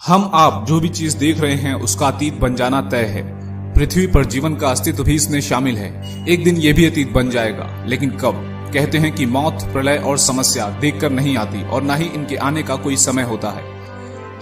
हम आप जो भी चीज देख रहे हैं उसका अतीत बन जाना तय है। पृथ्वी पर जीवन का अस्तित्व भी इसमें शामिल है। एक दिन ये भी अतीत बन जाएगा, लेकिन कब? कहते हैं कि मौत, प्रलय और समस्या देखकर नहीं आती और ना ही इनके आने का कोई समय होता है।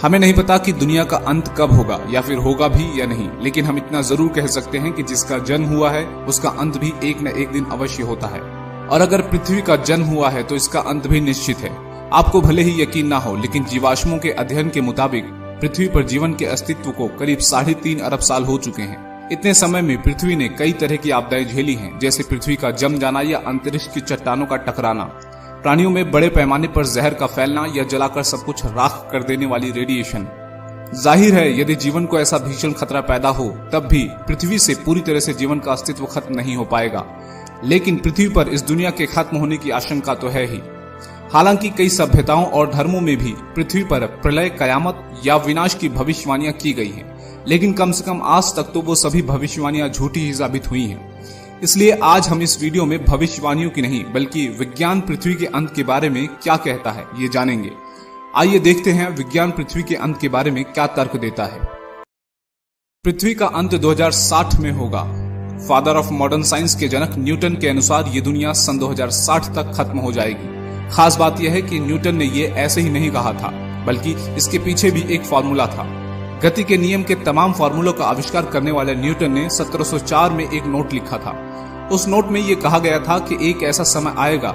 हमें नहीं पता कि दुनिया का अंत कब होगा या फिर होगा भी या नहीं, लेकिन हम इतना जरूर कह सकते हैं कि जिसका जन्म हुआ है उसका अंत भी एक न एक दिन अवश्य होता है। और अगर पृथ्वी का जन्म हुआ है तो इसका अंत भी निश्चित है। आपको भले ही यकीन ना हो, लेकिन जीवाश्मों के अध्ययन के मुताबिक पृथ्वी पर जीवन के अस्तित्व को करीब 3.5 अरब साल हो चुके हैं। इतने समय में पृथ्वी ने कई तरह की आपदाएं झेली हैं, जैसे पृथ्वी का जम जाना या अंतरिक्ष की चट्टानों का टकराना, प्राणियों में बड़े पैमाने पर जहर का फैलना या जलाकर सब कुछ राख कर देने वाली रेडिएशन। जाहिर है, यदि जीवन को ऐसा भीषण खतरा पैदा हो तब भी पृथ्वी से पूरी तरह से जीवन का अस्तित्व खत्म नहीं हो पाएगा। लेकिन पृथ्वी पर इस दुनिया के खत्म होने की आशंका तो है ही। हालांकि कई सभ्यताओं और धर्मों में भी पृथ्वी पर प्रलय, कयामत या विनाश की भविष्यवाणियां की गई हैं, लेकिन कम से कम आज तक तो वो सभी भविष्यवाणियां झूठी ही साबित हुई हैं। इसलिए आज हम इस वीडियो में भविष्यवाणियों की नहीं बल्कि विज्ञान पृथ्वी के अंत के बारे में क्या कहता है ये जानेंगे। आइए देखते हैं विज्ञान पृथ्वी के अंत के बारे में क्या तर्क देता है। पृथ्वी का अंत 2060 में होगा। फादर ऑफ मॉडर्न साइंस के जनक न्यूटन के अनुसार ये दुनिया सन 2060 तक खत्म हो जाएगी। खास बात यह है कि न्यूटन ने ये ऐसे ही नहीं कहा था, बल्कि इसके पीछे भी एक फॉर्मूला था। गति के नियम के तमाम फॉर्मूलों का आविष्कार करने वाले न्यूटन ने 1704 में एक नोट लिखा था। उस नोट में ये कहा गया था कि एक ऐसा समय आएगा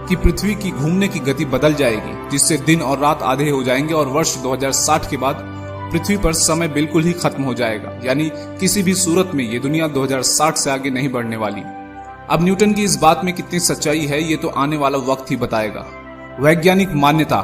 कि पृथ्वी की घूमने की गति बदल जाएगी, जिससे दिन और रात आधे हो जाएंगे और वर्ष 2060 के बाद पृथ्वी पर समय बिल्कुल ही खत्म हो जाएगा। यानी किसी भी सूरत में ये दुनिया 2060 से आगे नहीं बढ़ने वाली। अब न्यूटन की इस बात में कितनी सच्चाई है ये तो आने वाला वक्त ही बताएगा। वैज्ञानिक मान्यता।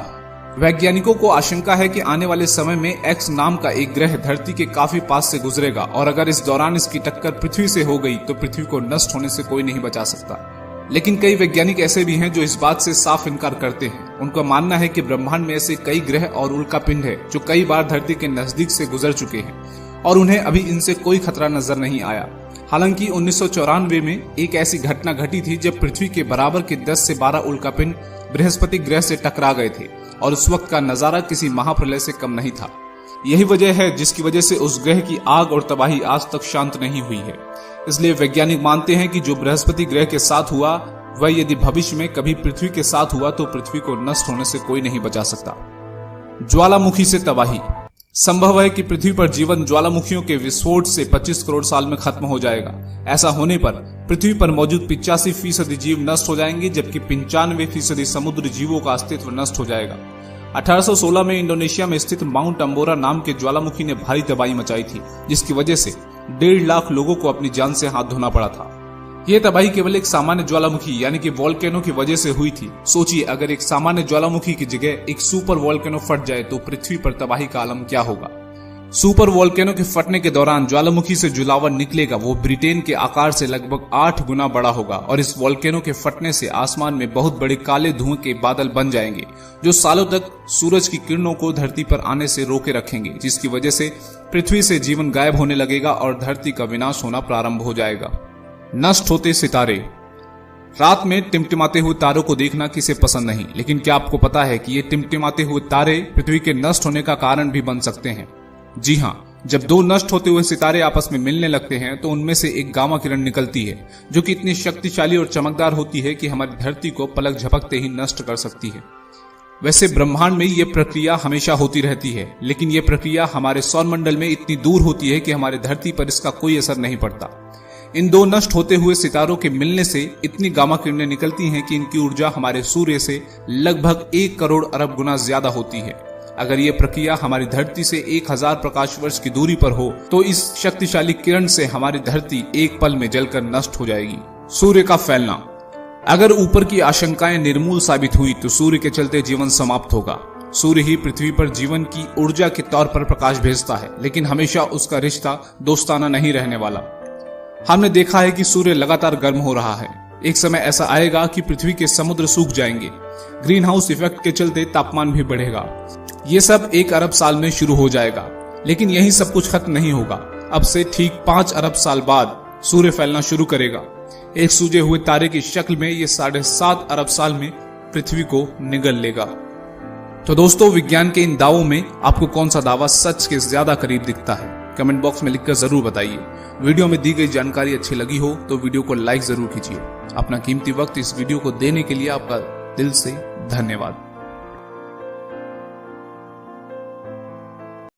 वैज्ञानिकों को आशंका है कि आने वाले समय में एक्स नाम का एक ग्रह धरती के काफी पास से गुजरेगा और अगर इस दौरान इसकी टक्कर पृथ्वी से हो गई तो पृथ्वी को नष्ट होने से कोई नहीं बचा सकता। लेकिन कई वैज्ञानिक ऐसे भी हैं जो इस बात से साफ इनकार करते हैं। उनका मानना है कि ब्रह्मांड में ऐसे कई ग्रह और उल्कापिंड है जो कई बार धरती के नजदीक से गुजर चुके हैं और उन्हें अभी इनसे कोई खतरा नजर नहीं आया। हालांकि 1994 में एक ऐसी घटना घटी थी जब पृथ्वी के बराबर के 10 से 12 उल्कापिंड बृहस्पति ग्रह से टकरा गए थे और उस वक्त का नजारा किसी महाप्रलय से कम नहीं था। यही वजह है जिसकी वजह से उस ग्रह की आग और तबाही आज तक शांत नहीं हुई है। इसलिए वैज्ञानिक मानते हैं कि जो बृहस्पति ग्रह के साथ हुआ वह यदि भविष्य में कभी पृथ्वी के साथ हुआ तो पृथ्वी को नष्ट होने से कोई नहीं बचा सकता। ज्वालामुखी से तबाही। संभव है कि पृथ्वी पर जीवन ज्वालामुखियों के विस्फोट से 25 करोड़ साल में खत्म हो जाएगा। ऐसा होने पर पृथ्वी पर मौजूद 85% जीव नष्ट हो जाएंगे, जबकि 95% समुद्री जीवों का अस्तित्व नष्ट हो जाएगा। 1816 में इंडोनेशिया में स्थित माउंट अंबोरा नाम के ज्वालामुखी ने भारी तबाही मचाई थी, जिसकी वजह से 1.5 लाख लोगों को अपनी जान से हाथ धोना पड़ा था। यह तबाही केवल एक सामान्य ज्वालामुखी यानी कि वोल्केनो की वजह से हुई थी। सोचिए, अगर एक सामान्य ज्वालामुखी की जगह एक सुपर वोल्केनो फट जाए तो पृथ्वी पर तबाही का आलम क्या होगा। सुपर वोल्केनो के फटने के दौरान ज्वालामुखी से जो लावा निकलेगा वो ब्रिटेन के आकार से लगभग 8 गुना बड़ा होगा और इस वोल्केनो के फटने से आसमान में बहुत बड़े काले धुएं के बादल बन जाएंगे जो सालों तक सूरज की किरणों को धरती पर आने से रोके रखेंगे, जिसकी वजह से पृथ्वी से जीवन गायब होने लगेगा और धरती का विनाश होना प्रारंभ हो जाएगा। नष्ट होते सितारे। रात में टिमटिमाते हुए तारों को देखना किसे पसंद नहीं, लेकिन क्या आपको पता है कि ये टिमटिमाते हुए तारे पृथ्वी के नष्ट होने का कारण भी बन सकते हैं। जी हाँ, जब दो नष्ट होते हुए सितारे आपस में मिलने लगते हैं तो उनमें से एक गामा किरण निकलती है जो कि इतनी शक्तिशाली और चमकदार होती है कि हमारी धरती को पलक झपकते ही नष्ट कर सकती है। वैसे ब्रह्मांड में ये प्रक्रिया हमेशा होती रहती है, लेकिन ये प्रक्रिया हमारे सौरमंडल में इतनी दूर होती है कि हमारी धरती पर इसका कोई असर नहीं पड़ता। इन दो नष्ट होते हुए सितारों के मिलने से इतनी गामा किरणें निकलती हैं कि इनकी ऊर्जा हमारे सूर्य से लगभग 1 करोड़ अरब गुना ज्यादा होती है। अगर ये प्रक्रिया हमारी धरती से 1000 प्रकाश वर्ष की दूरी पर हो तो इस शक्तिशाली किरण से हमारी धरती एक पल में जलकर नष्ट हो जाएगी। सूर्य का फैलना। अगर ऊपर की आशंकाएं निर्मूल साबित हुई तो सूर्य के चलते जीवन समाप्त होगा। सूर्य ही पृथ्वी पर जीवन की ऊर्जा के तौर पर प्रकाश भेजता है, लेकिन हमेशा उसका रिश्ता दोस्ताना नहीं रहने वाला। हमने देखा है कि सूर्य लगातार गर्म हो रहा है। एक समय ऐसा आएगा कि पृथ्वी के समुद्र सूख जाएंगे। ग्रीन हाउस इफेक्ट के चलते तापमान भी बढ़ेगा। ये सब 1 अरब साल में शुरू हो जाएगा, लेकिन यही सब कुछ खत्म नहीं होगा। अब से ठीक 5 अरब साल बाद सूर्य फैलना शुरू करेगा। एक सूजे हुए तारे की शक्ल में ये 7.5 अरब साल में पृथ्वी को निगल लेगा। तो दोस्तों, विज्ञान के इन दावों में आपको कौन सा दावा सच के ज्यादा करीब दिखता है? कमेंट बॉक्स में लिखकर जरूर बताइए। वीडियो में दी गई जानकारी अच्छी लगी हो तो वीडियो को लाइक जरूर कीजिए। अपना कीमती वक्त इस वीडियो को देने के लिए आपका दिल से धन्यवाद।